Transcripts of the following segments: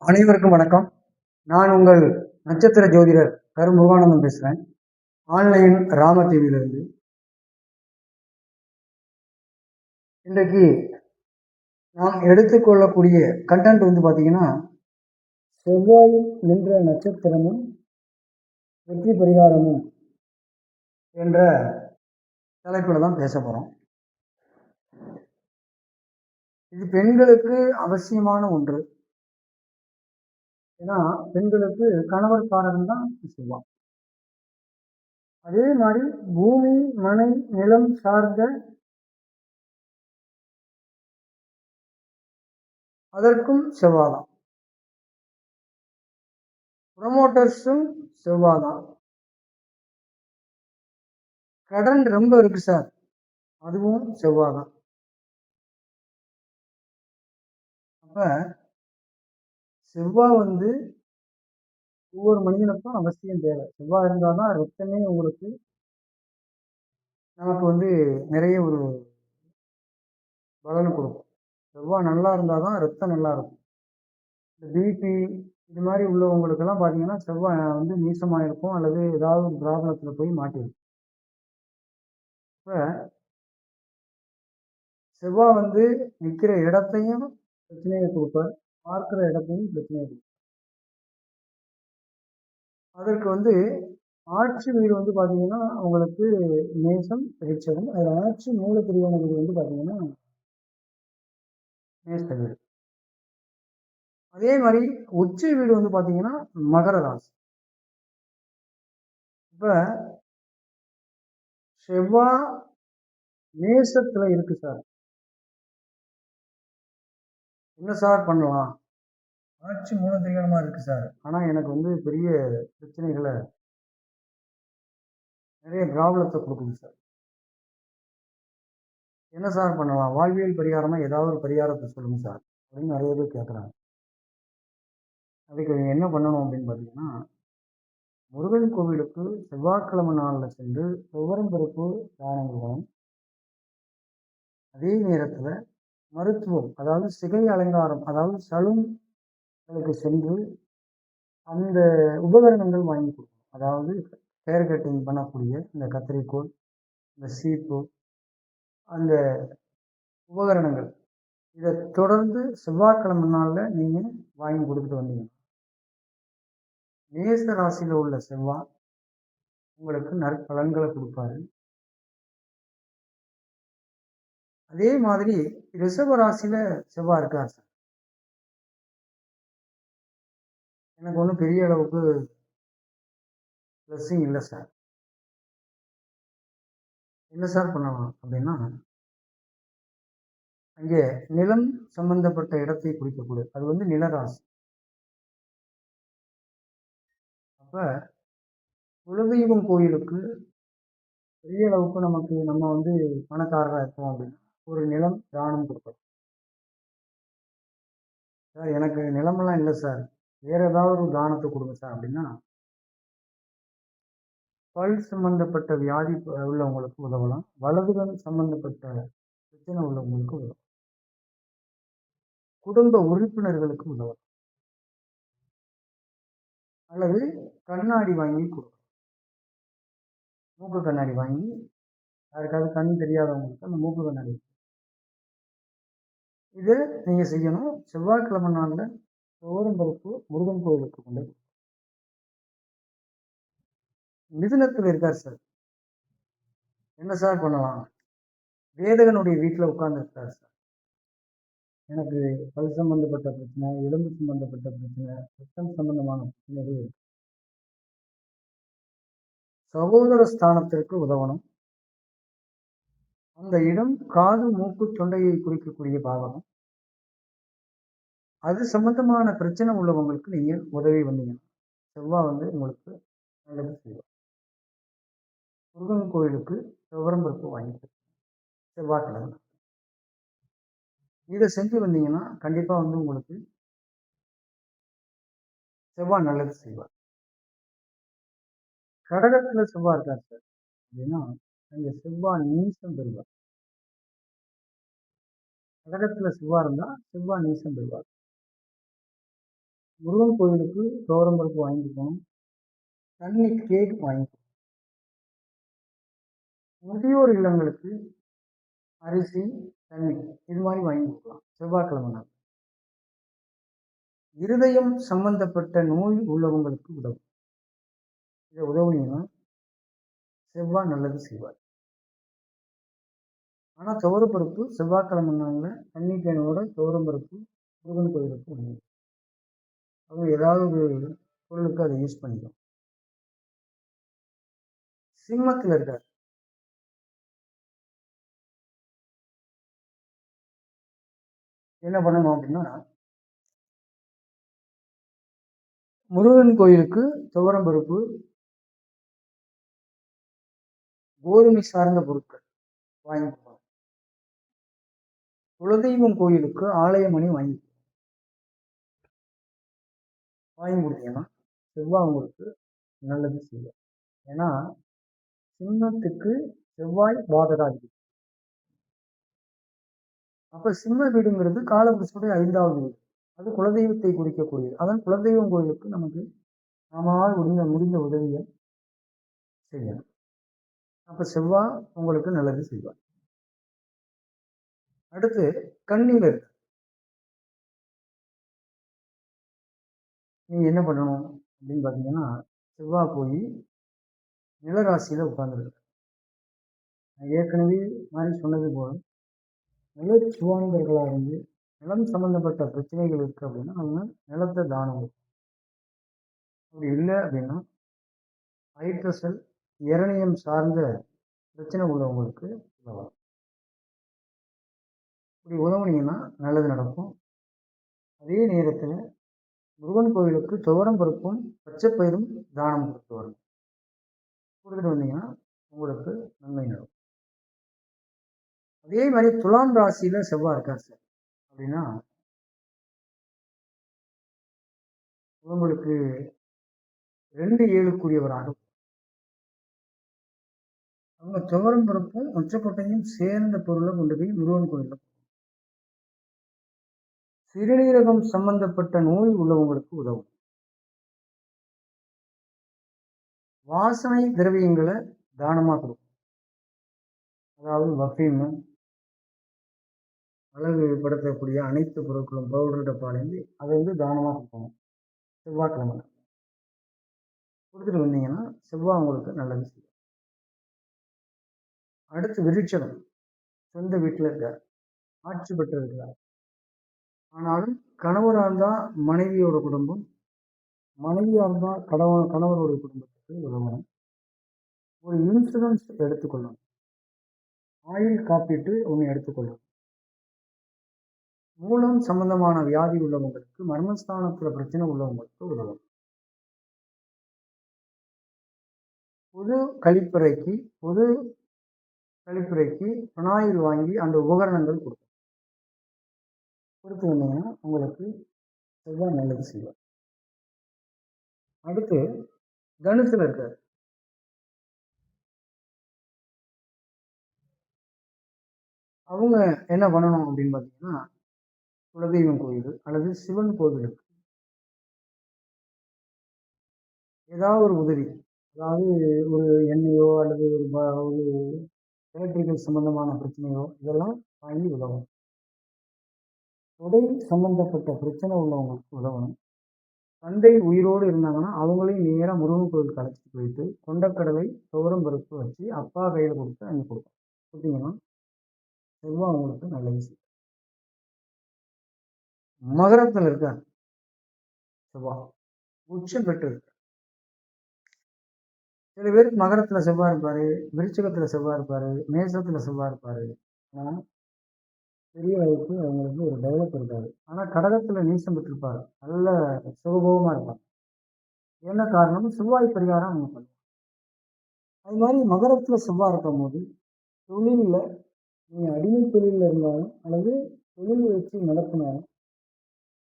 அனைவருக்கும் வணக்கம். நான் உங்கள் நட்சத்திர ஜோதிடர் முருகானந்தம் பேசுறேன். ஆன்லைன் ராம டிவியிலிருந்து. இன்றைக்கு நாம் எடுத்துக்கொள்ளக்கூடிய கண்டென்ட் பார்த்தீங்கன்னா, செவ்வாயில் நின்ற நட்சத்திரமும் வெற்றி பரிகாரமும் என்ற தலைப்பில் தான் பேச போகிறோம். இது பெண்களுக்கு அவசியமான ஒன்று. ஏன்னா பெண்களுக்கு கணவர் காரகம் தான் செவ்வாய். அதே மாதிரி பூமி, மனை, நிலம் சார்ந்த அதற்கும் செவ்வாதான். ப்ரொமோட்டர்ஸும் செவ்வாதான். கடன் ரொம்ப இருக்கு சார், அதுவும் செவ்வாதான். அப்ப செவ்வாய் ஒவ்வொரு மனிதனுக்கும் அவசியம் தேவை. செவ்வாய் இருந்தால்தான் ரத்தமே உங்களுக்கு நமக்கு நிறைய ஒரு பலனை கொடுக்கும். செவ்வாய் நல்லா இருந்தாதான் ரத்தம் நல்லா இருக்கும். இந்த பிபி இது மாதிரி உள்ளவங்களுக்கெல்லாம் பார்த்தீங்கன்னா செவ்வாய் நீசமாக இருக்கும், அல்லது ஏதாவது ஒரு ப்ராப்ளத்தில் போய் மாட்டிருக்கும். இப்போ செவ்வாய் நிற்கிற இடத்தையும் பிரச்சனையை கொடுப்பார், பார்க்குற இடத்தையும் பிரச்சனையை கொடுப்பார். அதற்கு ஆட்சி வீடு பார்த்தீங்கன்னா உங்களுக்கு மேசம் ரிச்சகம். அது ஆட்சி மூல பிரிவான வீடு பார்த்தீங்கன்னா மேச வீடு. அதே மாதிரி உச்சி வீடு பார்த்தீங்கன்னா மகர ராசி. இப்ப செவ்வாய் மேசத்துல இருக்கு சார், என்ன சார் பண்ணலாம்? ஆட்சி மூல திரிகோணமா இருக்கு சார், ஆனா எனக்கு பெரிய பிரச்சனைகளை, நிறைய ப்ராப்ளத்தை கொடுக்குது சார். என்ன சார் பண்ணலாம்? வாழ்வியல் பரிகாரமா ஏதாவது ஒரு பரிகாரத்தை சொல்லுங்க சார் அப்படின்னு நிறைய பேர் கேட்குறாங்க. அதுக்கு என்ன பண்ணணும் அப்படின்னு பார்த்தீங்கன்னா, முருகன் கோவிலுக்கு செவ்வாய்க்கிழமை நாளில் சென்று துவரம் பருப்பு தானம் கொடுக்கணும். அதே நேரத்தில் மருத்துவம், அதாவது சிகை அலங்காரம், அதாவது சலூன்களுக்கு சென்று அந்த உபகரணங்கள் வாங்கி கொடுக்கணும். அதாவது ஹேர் கட்டிங் பண்ணக்கூடிய இந்த கத்திரிக்கோள், இந்த சீப்பு, அந்த உபகரணங்கள், இதை தொடர்ந்து செவ்வாய்க்கிழமை நாளில் நீங்கள் வாங்கி கொடுத்துட்டு வந்தீங்க, மேச ராசியில் உள்ள செவ்வாய் உங்களுக்கு நற்பலன்களை கொடுப்பாரு. அதே மாதிரி ரிஷப ராசியில செவ்வாய் இருக்கார் சார். எனக்கு ஒன்றும் பெரிய அளவுக்கு பிளஸ்ஸிங் இல்லை சார். என்ன சார் பண்ணலாம் அப்படின்னா, அங்கே நிலம் சம்பந்தப்பட்ட இடத்தை குறிக்கக்கூடிய அது நிலராசி. அப்ப குலதெய்வம் கோயிலுக்கு பெரிய அளவுக்கு நம்ம பணக்காரராக இருக்கோம் அப்படின்னா ஒரு நிலம் தானம் கொடுக்கணும் சார். எனக்கு நிலமெல்லாம் இல்லை சார், வேற ஏதாவது ஒரு தானத்தை கொடுங்க சார் அப்படின்னா, பல் சம்பந்தப்பட்ட வியாதி உள்ளவங்களுக்கு உதவலாம், வலதுகள் சம்பந்தப்பட்ட பிரச்சனை உள்ளவங்களுக்கு உதவலாம், குடும்ப உறுப்பினர்களுக்கு உதவலாம், அல்லது கண்ணாடி வாங்கி கொடுக்கலாம். மூக்கு கண்ணாடி வாங்கி, யாருக்காவது கண் தெரியாதவங்களுக்கு அந்த மூக்கு கண்ணாடி, இதை நீங்க செய்யணும். செவ்வாய்க்கிழமை நாளில் துவரம் பருப்பு முருகன் கோயிலுக்கு கொண்டு. மிதுனத்தில் இருக்கார் சார், என்ன சார் பண்ணலாம்? வேதகனுடைய வீட்டில் உட்கார்ந்து இருக்கார் சார். எனக்கு பல் சம்பந்தப்பட்ட பிரச்சனை, எலும்பு சம்பந்தப்பட்ட பிரச்சனை, ரத்தம் சம்பந்தமான பிரச்சனைகள் இருக்கு. சகோதர ஸ்தானத்திற்கு உதவணும். அந்த இடம் காது, மூக்கு, தொண்டையை குறிக்கக்கூடிய பாவகம். அது சம்பந்தமான பிரச்சனை உள்ளவங்களுக்கு நீங்க உதவி வந்தீங்கன்னா செவ்வாய் உங்களுக்கு நல்லது செய்வார். முருகன் கோயிலுக்கு துவரம் பருப்பு வாங்கிட்டு செவ்வாய்க்கிழமை இதை செஞ்சு வந்தீங்கன்னா கண்டிப்பா உங்களுக்கு செவ்வாய் நல்லது செய்வார். கடகத்துல செவ்வாய் இருக்கார் சார் அப்படின்னா அங்க செவ்வாய் நீசம் பெறுவார். கடகத்துல செவ்வாய் இருந்தா செவ்வாய் நீசம் பெறுவார். முருகன் கோயிலுக்கு துவரம் பருப்பு வாங்கிட்டு போகணும். தண்ணி கேக் வாங்கிக்கணும். முதியோர் இல்லங்களுக்கு அரிசி, தண்ணி இது மாதிரி வாங்கி கொடுக்கலாம் செவ்வாய்க்கிழமை நாள். இருதயம் சம்பந்தப்பட்ட நோய் உள்ளவங்களுக்கு உதவும். இதை உதவுனீங்கன்னா செவ்வாய் நல்லது செய்வார். ஆனால் துவரப்பருப்பு செவ்வாய்க்கிழமை நாளில் தண்ணி கேனோட துவரம்பருப்பு முருகன் கோயிலுக்கு வாங்கி அவங்க ஏதாவது ஒரு பொருளுக்கு அதை யூஸ் பண்ணிக்கலாம். சிம்மத்தில் இருக்கார் என்ன பண்ணணும் அப்படின்னா, முருகன் கோயிலுக்கு துவரம் பருப்பு, கோதுமை சார்ந்த பொருட்கள் வாங்கி கொடுப்பாங்க. குலதெய்வம் கோயிலுக்கு ஆலய மணி வாங்கி கொடுத்தீங்கன்னா செவ்வாய் உங்களுக்கு நல்லது செய்யும். ஏன்னா சிம்மத்துக்கு செவ்வாய் பாதகாதிபதி. அப்ப சிம்ம வீடுங்கிறது காலபுருஷனுடைய 5வது வீடு. அது குலதெய்வத்தை குறிக்கக்கூடியது. அதான் குலதெய்வம் கோயிலுக்கு நமக்கு நாமால் முடிந்த உதவியை செய்யணும். அப்ப செவ்வாய் உங்களுக்கு நல்லது செய்வார். அடுத்து கண்ணில இருக்கு. நீங்க என்ன பண்ணணும் அப்படின்னு பாத்தீங்கன்னா, செவ்வாய் போய் நிலராசியில உட்கார்ந்துருக்கு. நான் ஏற்கனவே மாதிரி சொன்னது போல நில சுவானிகர்களாக இருந்து நிலம் சம்பந்தப்பட்ட பிரச்சனைகள் இருக்கு அப்படின்னா அவங்க நிலத்தை தானம் கொடுக்கும். அப்படி இல்லை அப்படின்னா ஹைட்ரசல் இரணியம் சார்ந்த பிரச்சனை உள்ளவங்களுக்கு உதவும். இப்படி உதவுனீங்கன்னா நல்லது நடக்கும். அதே நேரத்தில் முருகன் கோவிலுக்கு துவரம் பருப்பும் பச்சைப்பயிரும் தானம் கொடுத்துட்டு வந்தீங்கன்னா உங்களுக்கு நன்மை நடக்கும். அதே மாதிரி துலாம் ராசியில செவ்வாய் இருக்கார் சார் அப்படின்னா உங்களுக்கு 2-7க்குரியவராக அவங்க துவரம் பருப்பும் மொச்சக்கொட்டையும் சேர்ந்த பொருளை கொண்டு போய் முருகன் கோயிலில் சிறுநீரகம் சம்பந்தப்பட்ட நோய் உள்ளவங்களுக்கு உதவும். வாசனை திரவியங்களை தானமாக கொடுக்கும். அதாவது வஃபீன், அழகுபடுத்தக்கூடிய அனைத்து பொருட்களும் பவுடர் டப்பாலேருந்து அதை தானமாக கொடுக்கணும். செவ்வாய்க்கிழமை கொடுத்துட்டு வந்தீங்கன்னா செவ்வாய் உங்களுக்கு நல்லது செய்யும். அடுத்து விருட்சகம் சொந்த வீட்டில் இருக்கார், ஆட்சி பெற்று இருக்கிறார். ஆனாலும் கணவராக இருந்தால் மனைவியோட குடும்பம், மனைவியாக இருந்தால் கணவருடைய குடும்பத்துக்கு உதவணும். ஒரு இன்சூரன்ஸ் எடுத்துக்கொள்ளணும். ஆயுள் காப்பீட்டு ஒன்று எடுத்துக்கொள்ளணும். மூலம் சம்பந்தமான வியாதி உள்ளவங்களுக்கு, மர்மஸ்தானத்துல பிரச்சனை உள்ளவங்களுக்கு உதவும். பொது கழிப்பறைக்கு பினாயில் வாங்கி அந்த உபகரணங்கள் கொடுத்து வந்தீங்கன்னா உங்களுக்கு செவ்வாய் நல்லது செய்வார். அடுத்து தனுசுல இருக்காரு. அவங்க என்ன பண்ணணும் அப்படின்னு பார்த்தீங்கன்னா, குலதெய்வம் கோயில் அல்லது சிவன் கோவிலுக்கு ஏதாவது ஒரு உதவி, அதாவது ஒரு எண்ணெயோ அல்லது ஒரு எலக்ட்ரிக்கல் சம்பந்தமான பிரச்சனையோ இதெல்லாம் வாங்கி உதவும். தொடை சம்பந்தப்பட்ட பிரச்சனை உள்ளவங்களுக்கு உதவணும். தந்தை உயிரோடு இருந்தாங்கன்னா அவங்களையும் நேராக முருகன் கோயிலுக்கு அழைச்சிட்டு போயிட்டு கொண்டக்கடலை துவரம் பருப்பு வச்சு அப்பா கையில் கொடுத்து அங்கே கொடுத்தீங்கன்னா செவ்வாய் அவங்களுக்கு நல்ல விஷயம். மகரத்தில் இருக்கார் செவ்வாய், உச்சம் பெற்று இருக்கார். சில பேருக்கு மகரத்துல செவ்வாய் இருப்பாரு, விருச்சிகத்துல செவ்வாய் இருப்பாரு, மேசத்துல செவ்வாய் இருப்பாரு. ஆனால் பெரிய அளவுக்கு அவங்களுக்கு ஒரு டெவலப் இருக்காது. ஆனால் கடகத்துல நீசம் பெற்றிருப்பாரு, நல்ல சுகபோகமா இருப்பாங்க. என்ன காரணம்? செவ்வாய் பரிகாரம் அவங்க பண்ணுவாங்க. அது மாதிரி மகரத்துல செவ்வாய் இருக்கும் போது தொழிலில் நீங்கள் அடிமை தொழிலில் இருந்தாலும் அல்லது தொழில் வச்சு நடத்தினாலும்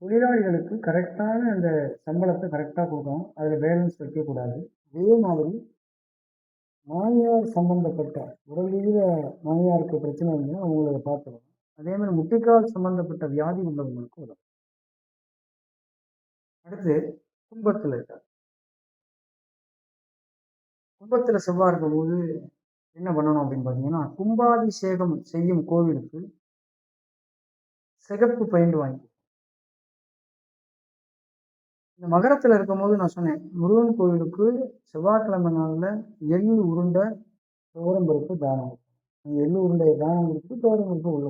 தொழிலாளிகளுக்கு கரெக்டான அந்த சம்பளத்தை கரெக்டாக கொடுக்கணும். அதில் பேலன்ஸ் வைக்கக்கூடாது. அதே மாதிரி மாமியார் சம்பந்தப்பட்ட உடல்நீர மாமியாருக்கு பிரச்சனை இருந்தால் அவங்கள பார்த்துக்கணும். அதே மாதிரி முட்டிக்கால் சம்பந்தப்பட்ட வியாதி உள்ளவங்களுக்கு உதவும். அடுத்து கும்பத்தில் இருக்கார். கும்பத்தில் செவ்வாய் இருக்கும்போது என்ன பண்ணணும் அப்படின்னு பார்த்தீங்கன்னா, கும்பாபிஷேகம் செய்யும் கோவிலுக்கு சிகப்பு பெயிண்ட் வாங்கி. இந்த மகரத்தில் இருக்கும்போது நான் சொன்னேன், முருகன் கோவிலுக்கு செவ்வாய்க்கிழமை நாளில் எள்ளு உருண்டை துவரம் பருப்பு தானம். எள்ளு உருண்டையை தானம் கொடுத்து துவரம் பருப்பு உள்ள.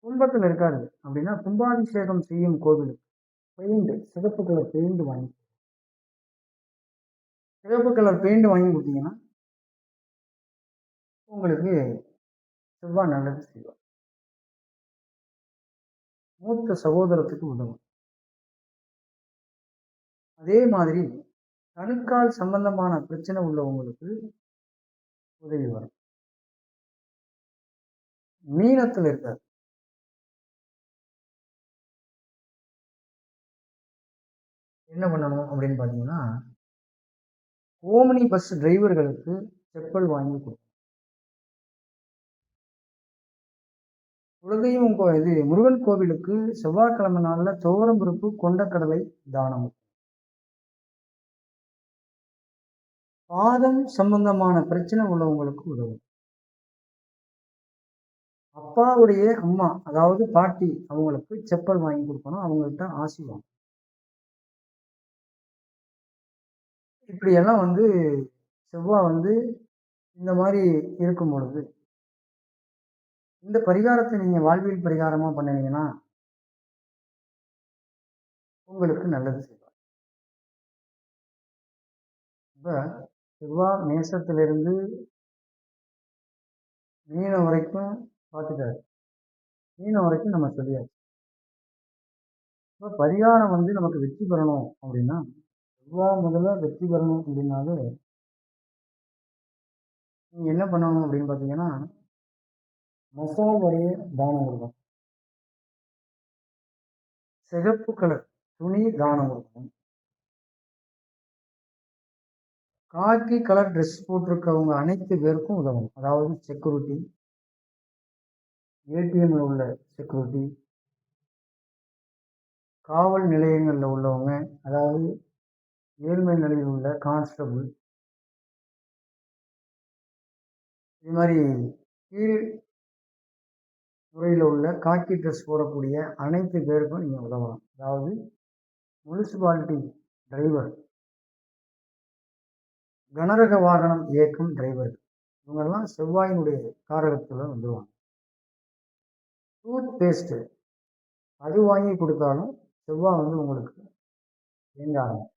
கும்பத்தில் இருக்காரு அப்படின்னா கும்பாபிஷேகம் செய்யும் கோவிலுக்கு பெயிண்ட், சிகப்பு கலர் பெயிண்ட் வாங்கி. சிவப்பு கலர் பெயிண்ட் வாங்கி கொடுத்தீங்கன்னா உங்களுக்கு செவ்வாய் நல்லது செய்வார். மூத்த சகோதரத்துக்கு உதவும். அதே மாதிரி கணுக்கால் சம்பந்தமான பிரச்சனை உள்ளவங்களுக்கு உதவி வரும். மீனத்தில் இருக்காது. என்ன பண்ணணும் அப்படின்னு பார்த்தீங்கன்னா, ஓமினி பஸ் டிரைவர்களுக்கு செப்பல் வாங்கி கொடுக்கும். குலதெய்வம் இது முருகன் கோவிலுக்கு செவ்வாய்க்கிழமை நாளில் துவரம் பருப்பு கொண்டக்கடலை தானம். பாதம் சம்பந்தமான பிரச்சனை உள்ளவங்களுக்கு உதவும். அப்பாவுடைய அம்மா அதாவது பாட்டி அவங்களுக்கு செப்பல் வாங்கி கொடுக்கணும், அவங்கள்ட்ட ஆசீர்வாதம். இப்படியெல்லாம் செவ்வாய் இந்த மாதிரி இருக்கும் பொழுது இந்த பரிகாரத்தை நீங்கள் வாழ்வியல் பரிகாரமாக பண்ணினீங்கன்னா உங்களுக்கு நல்லது செய்வார். இப்போ செவ்வாய் மேசத்திலிருந்து மீனம் வரைக்கும் பார்த்துட்டாரு. மீனம் வரைக்கும் நம்ம சொல்லியாச்சு. இப்போ பரிகாரம் நமக்கு வெற்றி பெறணும் அப்படின்னா, செவ்வாய் முதல்ல வெற்றி பெறணும் அப்படின்னாலே நீங்கள் என்ன பண்ணணும் அப்படின்னு பார்த்தீங்கன்னா, மசால் வரைய தானம் கொடுக்கணும். சிகப்பு கலர் துணி தானம் கொடுக்கணும். காக்கி கலர் ட்ரெஸ் போட்டிருக்கவங்க அனைத்து பேருக்கும் உதவும். அதாவது செக்யூரிட்டி, ஏடிஎம்ல உள்ள செக்யூரிட்டி, காவல் நிலையங்களில் உள்ளவங்க, அதாவது ஏழ்மை நிலையில் உள்ள கான்ஸ்டபிள், இது மாதிரி கீழ் முறையில் உள்ள காக்கி ட்ரெஸ் போடக்கூடிய அனைத்து பேருக்கும் நீங்கள் உதவலாம். அதாவது முனிசிபாலிட்டி டிரைவர், கனரக வாகனம் இயக்கும் டிரைவர், இவங்கெல்லாம் செவ்வாயினுடைய காரகத்தில் வந்துடுவாங்க. டூத் பேஸ்ட்டு அது வாங்கி கொடுத்தாலும் செவ்வாய் உங்களுக்கு இயங்க ஆரம்பிக்கும்.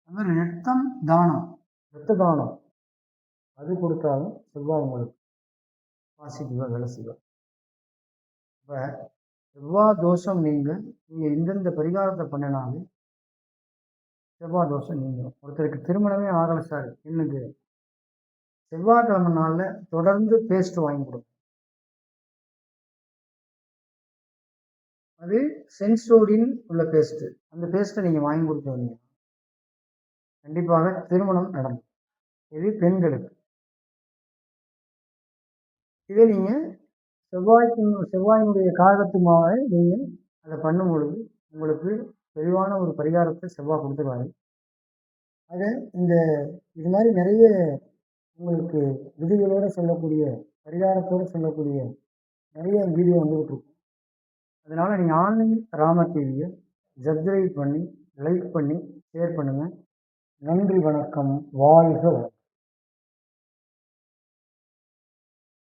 அது மாதிரி ரத்தம் தானம், ரத்த தானம் அது கொடுத்தாலும் செவ்வாய் உங்களுக்கு பாசிட்டிவாக வேலை செய்வார். இப்போ செவ்வாய் தோஷம் நீங்கள் இந்தந்த பரிகாரத்தை பண்ணினாலும் செவ்வாய் தோஷம் நீங்களும். ஒருத்தருக்கு திருமணமே ஆகலை சார், எனக்கு செவ்வாய்க்கிழமை நாளில் தொடர்ந்து பேஸ்ட் வாங்கி கொடுக்கும். அது சென்சோடின் உள்ள பேஸ்ட்டு, அந்த பேஸ்ட்டை நீங்கள் வாங்கி கொடுத்தீங்க கண்டிப்பாக திருமணம் நடக்கும். இது பெண்களுக்கு. இதே நீங்கள் செவ்வாயினுடைய காரகத்துமாக நீங்கள் அதை பண்ணும் பொழுது உங்களுக்கு தெளிவான ஒரு பரிகாரத்தை செவ்வாய் கொடுத்துருவாரு. ஆக இது மாதிரி நிறைய உங்களுக்கு விதிகளோடு சொல்லக்கூடிய பரிகாரத்தோடு சொல்லக்கூடிய நிறைய வீடியோ வந்துகிட்டு இருக்கும். அதனால் நீங்கள் ஆன்லைன் ராம டிவியை சப்ஸ்கிரைப் பண்ணி லைக் பண்ணி ஷேர் பண்ணுங்கள். நன்றி, வணக்கம், வாழ்க வளம்.